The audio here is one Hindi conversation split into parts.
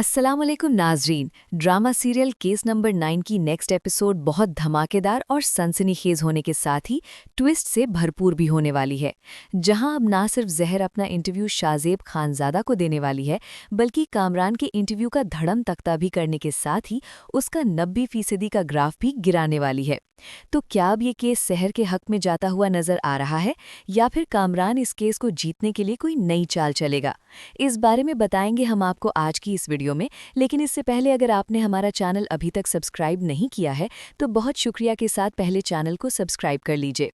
अस्सलामुअलैकुम नाजरीन। ड्रामा सीरियल केस नंबर 9 की नेक्स्ट एपिसोड बहुत धमाकेदार और सनसनीखेज होने के साथ ही ट्विस्ट से भरपूर भी होने वाली है। जहां अब ना सिर्फ जहर अपना इंटरव्यू शाजेब खानजादा को देने वाली है, बल्कि कामरान के इंटरव्यू का धड़म तख्ता भी करने के साथ ही उसका 90% का ग्राफ भी गिराने वाली है। तो क्या अब ये केस सहर के हक में जाता हुआ नजर आ रहा है, या फिर कामरान इस केस को जीतने के लिए कोई नई चाल चलेगा? इस बारे में बताएंगे हम आपको आज की इस वीडियो में। लेकिन इससे पहले अगर आपने हमारा चैनल अभी तक सब्सक्राइब नहीं किया है तो बहुत शुक्रिया के साथ पहले चैनल को सब्सक्राइब कर लीजिए।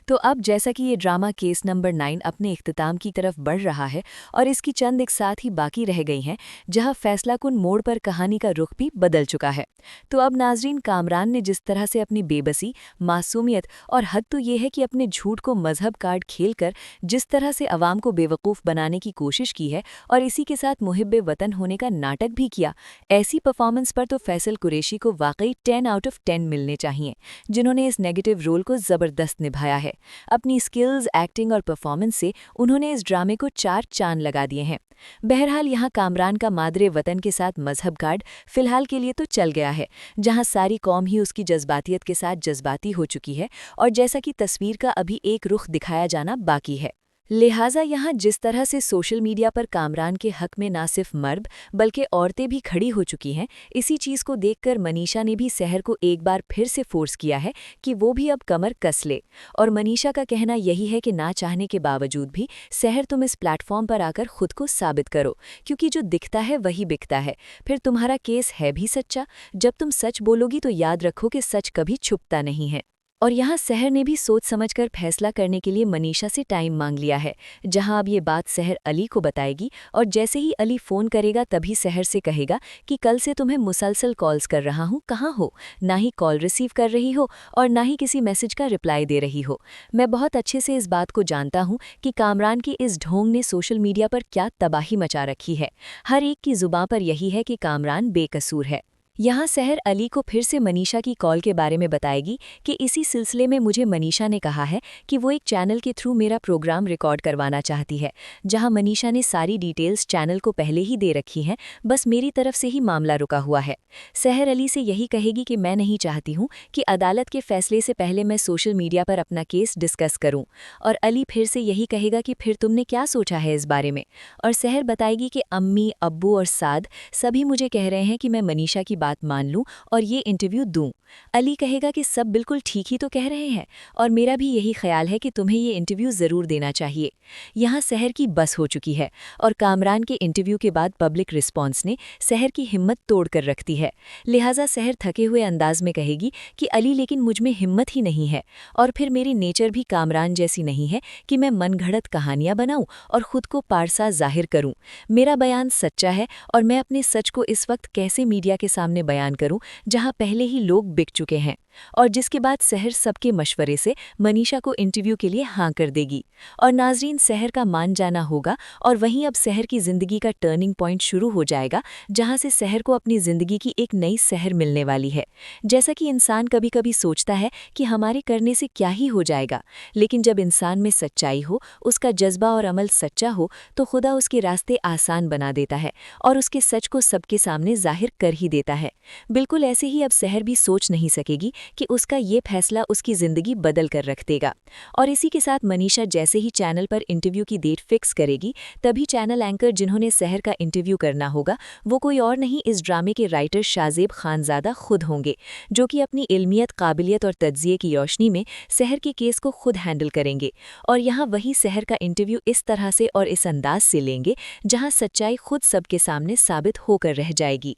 तो अब जैसा कि ये ड्रामा केस नंबर 9 अपने इख्तिताम की तरफ बढ़ रहा है और इसकी चंद एक साथ ही बाकी रह गई हैं, जहां फैसलाकुन मोड़ पर कहानी का रुख भी बदल चुका है। तो अब नाजरीन, कामरान ने जिस तरह से अपनी बेबसी, मासूमियत और हद तो ये है कि अपने झूठ को मजहब कार्ड खेलकर जिस तरह से अवाम को बेवकूफ़ बनाने की कोशिश की है और इसी के साथ मुहिब्बे वतन होने का नाटक भी किया, ऐसी परफॉर्मेंस पर तो फैसल कुरैशी को वाकई 10 आउट ऑफ 10 मिलने चाहिए, जिन्होंने इस नेगेटिव रोल को ज़बरदस्त निभाया है। अपनी स्किल्स, एक्टिंग और परफॉर्मेंस से उन्होंने इस ड्रामे को 4 चांद लगा दिए हैं। बहरहाल यहाँ कामरान का मादरे वतन के साथ मजहब कार्ड फिलहाल के लिए तो चल गया है, जहाँ सारी कौम ही उसकी जज्बातियत के साथ जज्बाती हो चुकी है और जैसा कि तस्वीर का अभी एक रुख दिखाया जाना बाकी है। लिहाजा यहाँ जिस तरह से सोशल मीडिया पर कामरान के हक में ना सिर्फ मर्द बल्कि औरतें भी खड़ी हो चुकी हैं, इसी चीज़ को देखकर मनीषा ने भी सहर को एक बार फिर से फोर्स किया है कि वो भी अब कमर कस ले। और मनीषा का कहना यही है कि ना चाहने के बावजूद भी सहर, तुम इस प्लेटफॉर्म पर आकर खुद को साबित करो, क्योंकि जो दिखता है वही बिकता है। फिर तुम्हारा केस है भी सच्चा। जब तुम सच बोलोगी तो याद रखो कि सच कभी छुपता नहीं है। और यहाँ सहर ने भी सोच समझकर फैसला करने के लिए मनीषा से टाइम मांग लिया है, जहाँ अब ये बात सहर अली को बताएगी और जैसे ही अली फ़ोन करेगा तभी सहर से कहेगा कि कल से तुम्हें मुसलसल कॉल्स कर रहा हूँ, कहाँ हो? ना ही कॉल रिसीव कर रही हो और ना ही किसी मैसेज का रिप्लाई दे रही हो। मैं बहुत अच्छे से इस बात को जानता हूँ कि कामरान की इस ढोंग ने सोशल मीडिया पर क्या तबाही मचा रखी है। हर एक की ज़ुबां पर यही है कि कामरान बेकसूर है। यहाँ सहर अली को फिर से मनीषा की कॉल के बारे में बताएगी कि इसी सिलसिले में मुझे मनीषा ने कहा है कि वो एक चैनल के थ्रू मेरा प्रोग्राम रिकॉर्ड करवाना चाहती है, जहाँ मनीषा ने सारी डिटेल्स चैनल को पहले ही दे रखी हैं, बस मेरी तरफ से ही मामला रुका हुआ है। सहर अली से यही कहेगी कि मैं नहीं चाहती हूँ कि अदालत के फैसले से पहले मैं सोशल मीडिया पर अपना केस डिस्कस करूँ। और अली फिर से यही कहेगा कि फिर तुमने क्या सोचा है इस बारे में। और सहर बताएगी कि अम्मी, अब्बू और साद सभी मुझे कह रहे हैं कि मैं मनीषा की बात मान लूं और ये इंटरव्यू दूं। अली कहेगा कि सब बिल्कुल ठीक ही तो कह रहे हैं और मेरा भी यही ख्याल है कि तुम्हें ये इंटरव्यू ज़रूर देना चाहिए। यहाँ सहर की बस हो चुकी है और कामरान के इंटरव्यू के बाद पब्लिक रिस्पॉन्स ने सहर की हिम्मत तोड़ कर रख दी है। लिहाजा सहर थके हुए अंदाज में कहेगी कि अली, लेकिन मुझ में हिम्मत ही नहीं है और फिर मेरी नेचर भी कामरान जैसी नहीं है कि मैं मनगढ़ंत कहानियां बनाऊं और खुद को पारसा जाहिर करूं। मेरा बयान सच्चा है और मैं अपने सच को इस वक्त कैसे मीडिया के सामने बयान करूं, जहां पहले ही लोग बिक चुके हैं। और जिसके बाद सहर सबके मशवरे से मनीषा को इंटरव्यू के लिए हाँ कर देगी और नाजरीन, सहर का मान जाना होगा। और वहीं अब सहर की जिंदगी का टर्निंग पॉइंट शुरू हो जाएगा, जहां से सहर को अपनी जिंदगी की एक नई सहर मिलने वाली है। जैसा कि इंसान कभी कभी सोचता है कि हमारे करने से क्या ही हो जाएगा, लेकिन जब इंसान में सच्चाई हो, उसका जज्बा और अमल सच्चा हो, तो खुदा उसके रास्ते आसान बना देता है और उसके सच को सबके सामने जाहिर कर ही देता है। बिल्कुल ऐसे ही अब सहर भी सोच नहीं सकेगी कि उसका ये फैसला उसकी ज़िंदगी बदल कर रख देगा। और इसी के साथ मनीषा जैसे ही चैनल पर इंटरव्यू की डेट फिक्स करेगी, तभी चैनल एंकर जिन्होंने सहर का इंटरव्यू करना होगा, वो कोई और नहीं, इस ड्रामे के राइटर शाजेब खानजादा खुद होंगे, जो कि अपनी इल्मियत, काबिलियत और तज्जिए की रोशनी में सहर के केस को खुद हैंडल करेंगे। और यहाँ वही सहर का इंटरव्यू इस तरह से और इस अंदाज से लेंगे जहाँ सच्चाई खुद सबके सामने साबित होकर रह जाएगी।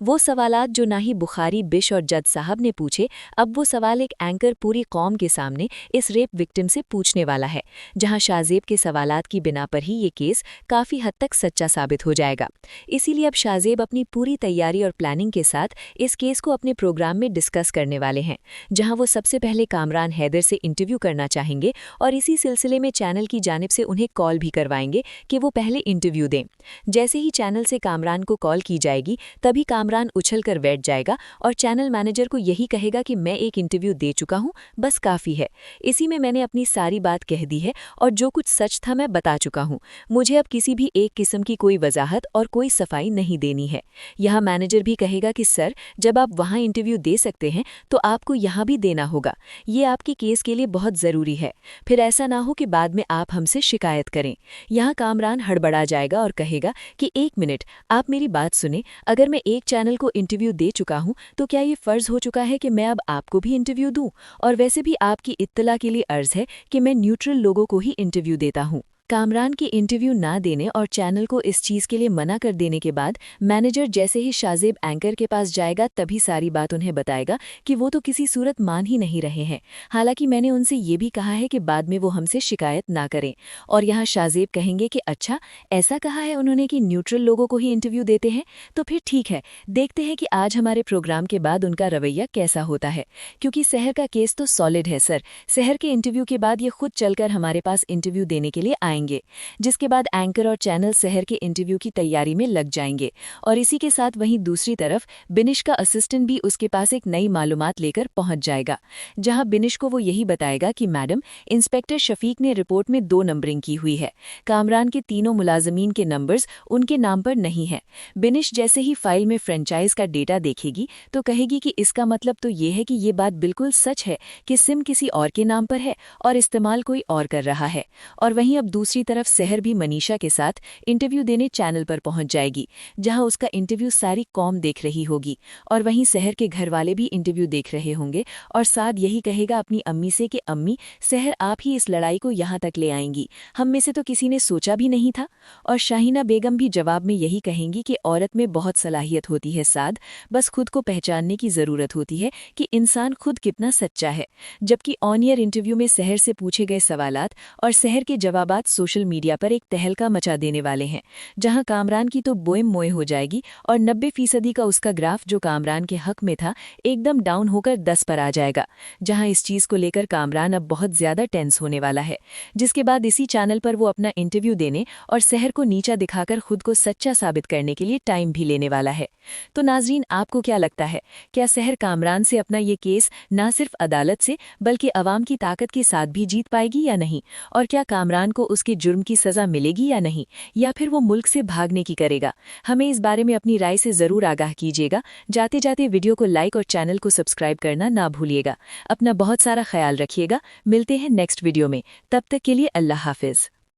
वो सवालात जो ना ही बुखारी, बिश और जज साहब ने पूछे, अब वो सवाल एक एंकर पूरी कौम के सामने इस रेप विक्टिम से पूछने वाला है, जहां शाजेब के सवालात की बिना पर ही ये केस काफ़ी हद तक सच्चा साबित हो जाएगा। इसीलिए अब शाजेब अपनी पूरी तैयारी और प्लानिंग के साथ इस केस को अपने प्रोग्राम में डिस्कस करने वाले हैं, जहां वो सबसे पहले कामरान हैदर से इंटरव्यू करना चाहेंगे और इसी सिलसिले में चैनल की जानिब से उन्हें कॉल भी करवाएंगे कि वो पहले इंटरव्यू दें। जैसे ही चैनल से कामरान को कॉल की जाएगी, तभी तभी कामरान उछलकर बैठ जाएगा और चैनल मैनेजर को यही कहेगा कि मैं एक इंटरव्यू दे चुका हूं, बस काफ़ी है। इसी में मैंने अपनी सारी बात कह दी है और जो कुछ सच था मैं बता चुका हूं। मुझे अब किसी भी एक किस्म की कोई वजाहत और कोई सफाई नहीं देनी है। यहाँ मैनेजर भी कहेगा कि सर, जब आप वहाँ इंटरव्यू दे सकते हैं तो आपको यहाँ भी देना होगा। ये आपके केस के लिए बहुत ज़रूरी है। फिर ऐसा ना हो कि बाद में आप हमसे शिकायत करें। यहाँ कामरान हड़बड़ा जाएगा और कहेगा कि एक मिनट, आप मेरी बात सुने। अगर मैं एक चैनल को इंटरव्यू दे चुका हूँ तो क्या ये फ़र्ज़ हो चुका है कि मैं अब आपको भी इंटरव्यू दूँ? और वैसे भी आपकी इत्तला के लिए अर्ज़ है कि मैं न्यूट्रल लोगों को ही इंटरव्यू देता हूँ। कामरान की इंटरव्यू ना देने और चैनल को इस चीज़ के लिए मना कर देने के बाद मैनेजर जैसे ही शाज़ेब एंकर के पास जाएगा तभी सारी बात उन्हें बताएगा कि वो तो किसी सूरत मान ही नहीं रहे हैं। हालांकि मैंने उनसे ये भी कहा है कि बाद में वो हमसे शिकायत ना करें। और यहाँ शाज़ेब कहेंगे कि अच्छा, ऐसा कहा है उन्होंने कि न्यूट्रल लोगों को ही इंटरव्यू देते हैं, तो फिर ठीक है, देखते हैं कि आज हमारे प्रोग्राम के बाद उनका रवैया कैसा होता है। क्योंकि सहर का केस तो सॉलिड है सर। सहर के इंटरव्यू के बाद ये खुद चलकर हमारे पास इंटरव्यू देने के लिए आएंगे, जिसके बाद एंकर और चैनल सहर के इंटरव्यू की तैयारी में लग जाएंगे। और इसी के साथ वहीं दूसरी तरफ बिनिश का असिस्टेंट भी उसके पास एक नई मालूमात लेकर पहुंच जाएगा, जहां बिनिश को वो यही बताएगा कि मैडम, इंस्पेक्टर शफीक ने रिपोर्ट में 2 नंबरिंग की हुई है। कामरान के तीनों मुलाजमीन के नंबर्स उनके नाम पर नहीं है। बिनिश जैसे ही फाइल में फ्रेंचाइज का डेटा देखेगी तो कहेगी कि इसका मतलब तो ये है कि ये बात बिल्कुल सच है कि सिम किसी और के नाम पर है और इस्तेमाल कोई और कर रहा है। और वहीं अब दूसरी तरफ सहर भी मनीषा के साथ इंटरव्यू देने चैनल पर पहुंच जाएगी, जहां उसका इंटरव्यू सारी कौम देख रही होगी। और वहीं सहर के घर वाले भी इंटरव्यू देख रहे होंगे और साद यही कहेगा अपनी अम्मी से कि अम्मी, सहर आप ही इस लड़ाई को यहाँ तक ले आएंगी, हम में से तो किसी ने सोचा भी नहीं था। और शाहीना बेगम भी जवाब में यही कहेंगी कि औरत में बहुत सलाहियत होती है साद, बस खुद को पहचानने की ज़रूरत होती है कि इंसान खुद कितना सच्चा है। जबकि ऑन एयर इंटरव्यू में सहर से पूछे गए सवालात और सहर के जवाबात सोशल मीडिया पर एक तहलका मचा देने वाले हैं, जहां कामरान की तो बोएम मोए हो जाएगी और 90% का उसका ग्राफ जो कामरान के हक में था एकदम डाउन होकर 10 पर आ जाएगा। जहां इस चीज़ को लेकर कामरान अब बहुत ज़्यादा टेंस होने वाला है, जिसके बाद इसी चैनल पर वो अपना इंटरव्यू देने और सहर को नीचा दिखाकर खुद को सच्चा साबित करने के लिए टाइम भी लेने वाला है। तो नाजरीन, आपको क्या लगता है, क्या सहर कामरान से अपना ये केस न सिर्फ अदालत से बल्कि अवाम की ताकत के साथ भी जीत पाएगी या नहीं? और क्या कामरान को उसके जुर्म की सज़ा मिलेगी या नहीं, या फिर वो मुल्क से भागने की करेगा? हमें इस बारे में अपनी राय से ज़रूर आगाह कीजिएगा। जाते जाते वीडियो को लाइक और चैनल को सब्सक्राइब करना ना भूलिएगा। अपना बहुत सारा ख्याल रखिएगा। मिलते हैं नेक्स्ट वीडियो में, तब तक के लिए अल्लाह हाफिज़।